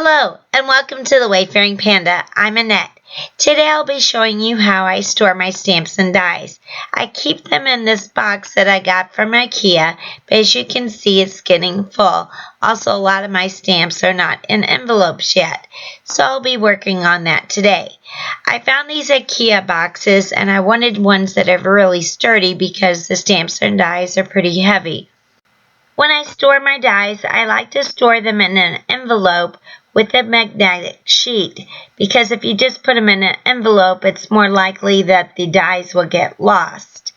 Hello and welcome to the Wayfaring Panda. I'm Annette. Today I'll be showing you how I store my stamps and dies. I keep them in this box that I got from IKEA, but as you can see it's getting full. Also, a lot of my stamps are not in envelopes yet, so I'll be working on that today. I found these IKEA boxes and I wanted ones that are really sturdy because the stamps and dies are pretty heavy. When I store my dies, I like to store them in an envelope with a magnetic sheet, because if you just put them in an envelope, it's more likely that the dies will get lost.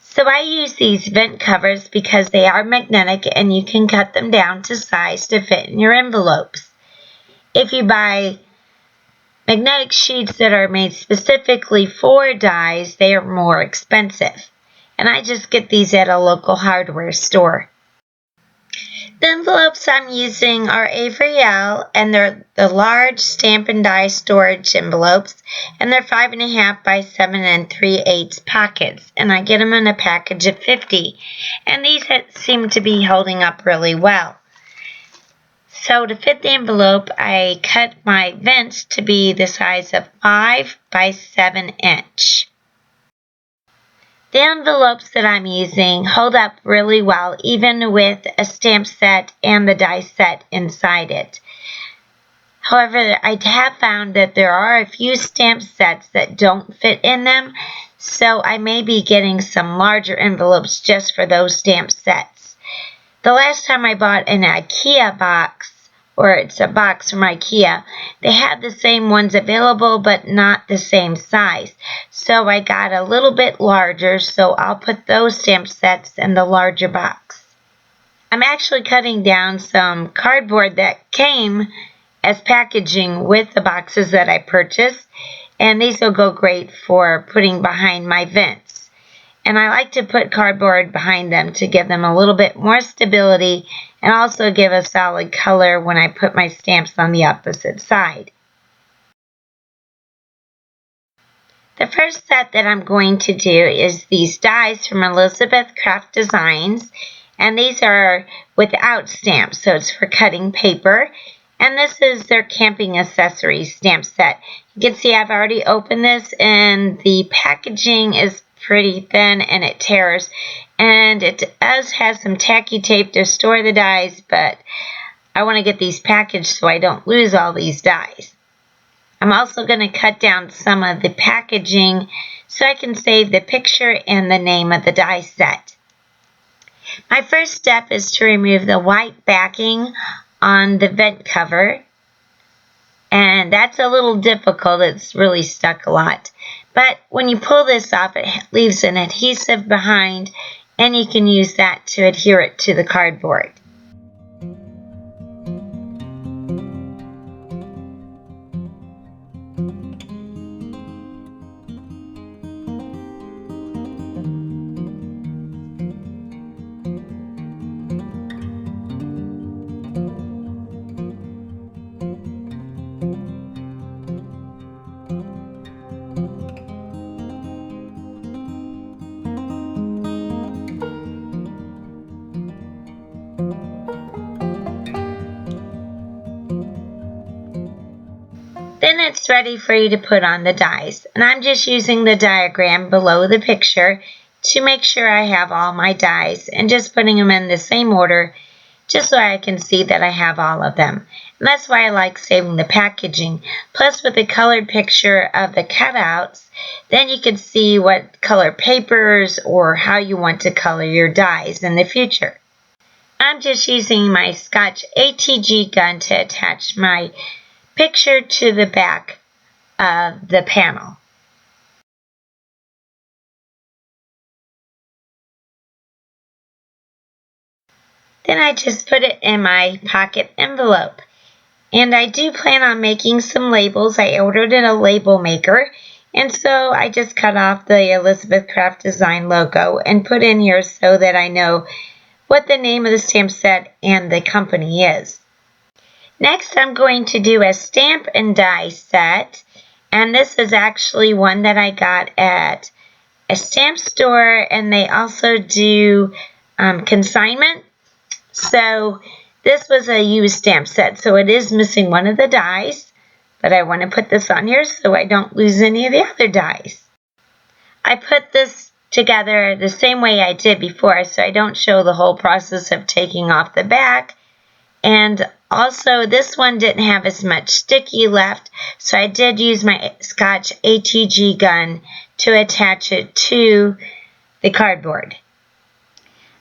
So I use these vent covers because they are magnetic and you can cut them down to size to fit in your envelopes. If you buy magnetic sheets that are made specifically for dies, they are more expensive. And I just get these at a local hardware store. The envelopes I'm using are Avery Elle, and they're the large stamp and die storage envelopes, and they're 5.5 by 7 3/8 pockets, and I get them in a package of 50, and these seem to be holding up really well. So to fit the envelope, I cut my vents to be the size of 5 by 7 inch. The envelopes that I'm using hold up really well, even with a stamp set and the die set inside it. However, I have found that there are a few stamp sets that don't fit in them, so I may be getting some larger envelopes just for those stamp sets. The last time I bought an IKEA box, or it's a box from IKEA, they had the same ones available but not the same size. So I got a little bit larger, so I'll put those stamp sets in the larger box. I'm actually cutting down some cardboard that came as packaging with the boxes that I purchased, and these will go great for putting behind my vents. And I like to put cardboard behind them to give them a little bit more stability and also give a solid color when I put my stamps on the opposite side. The first set that I'm going to do is these dies from Elizabeth Craft Designs, and these are without stamps, so it's for cutting paper. And this is their camping accessories stamp set. You can see I've already opened this, and the packaging is pretty thin and it tears, and it does have some tacky tape to store the dies, but I want to get these packaged so I don't lose all these dies. I'm also going to cut down some of the packaging so I can save the picture and the name of the die set. My first step is to remove the white backing on the vent cover, and that's a little difficult. It's really stuck a lot. But when you pull this off, it leaves an adhesive behind, and you can use that to adhere it to the cardboard. Then it's ready for you to put on the dies. And I'm just using the diagram below the picture to make sure I have all my dies and just putting them in the same order just so I can see that I have all of them. And that's why I like saving the packaging. Plus, with the colored picture of the cutouts, then you can see what color papers or how you want to color your dies in the future. I'm just using my Scotch ATG gun to attach my picture to the back of the panel. Then I just put it in my pocket envelope. And I do plan on making some labels. I ordered a label maker, and so I just cut off the Elizabeth Craft Design logo and put in here so that I know what the name of the stamp set and the company is. Next, I'm going to do a stamp and die set, and this is actually one that I got at a stamp store, and they also do consignment. So This was a used stamp set, so it is missing one of the dies, but I want to put this on here so I don't lose any of the other dies. I put this together the same way I did before, so I don't show the whole process of taking off the back. And also, this one didn't have as much sticky left, so I did use my Scotch ATG gun to attach it to the cardboard.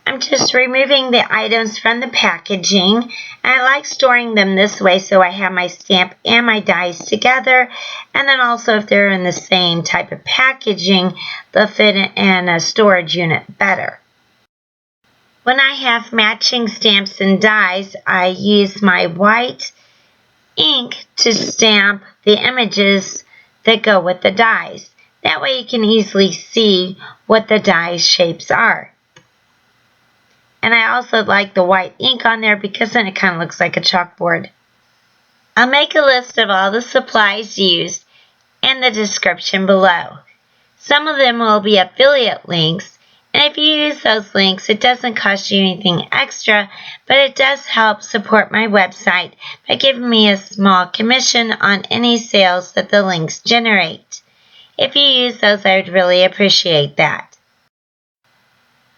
I'm just removing the items from the packaging, and I like storing them this way so I have my stamp and my dies together, and then also if they're in the same type of packaging, they'll fit in a storage unit better. When I have matching stamps and dies, I use my white ink to stamp the images that go with the dies. That way you can easily see what the die shapes are. And I also like the white ink on there because then it kind of looks like a chalkboard. I'll make a list of all the supplies used in the description below. Some of them will be affiliate links, and if you use those links, it doesn't cost you anything extra, but it does help support my website by giving me a small commission on any sales that the links generate. If you use those, I would really appreciate that.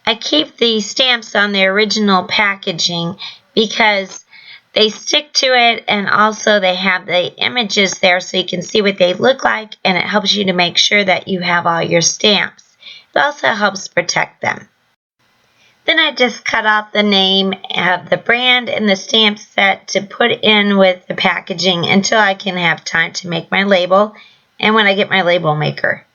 I keep the stamps on the original packaging because they stick to it, and also they have the images there so you can see what they look like, and it helps you to make sure that you have all your stamps. It also helps protect them. Then I just cut off the name of the brand and the stamp set to put in with the packaging until I can have time to make my label and when I get my label maker.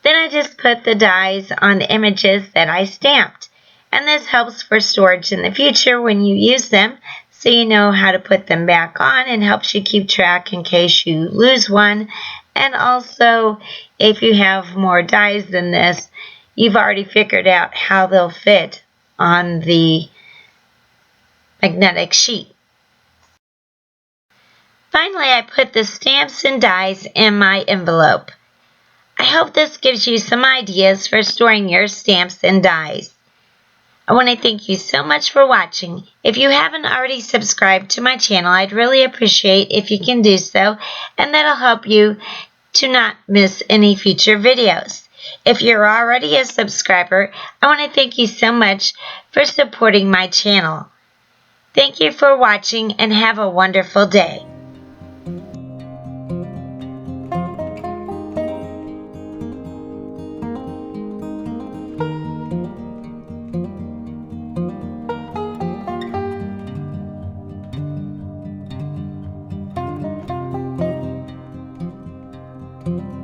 Then I just put the dies on the images that I stamped. And this helps for storage in the future when you use them, so you know how to put them back on, and helps you keep track in case you lose one. And also, if you have more dies than this, you've already figured out how they'll fit on the magnetic sheet. Finally, I put the stamps and dies in my envelope. I hope this gives you some ideas for storing your stamps and dies. I want to thank you so much for watching. If you haven't already subscribed to my channel, I'd really appreciate if you can do so, and that'll help you to not miss any future videos. If you're already a subscriber, I want to thank you so much for supporting my channel. Thank you for watching and have a wonderful day. Thank you.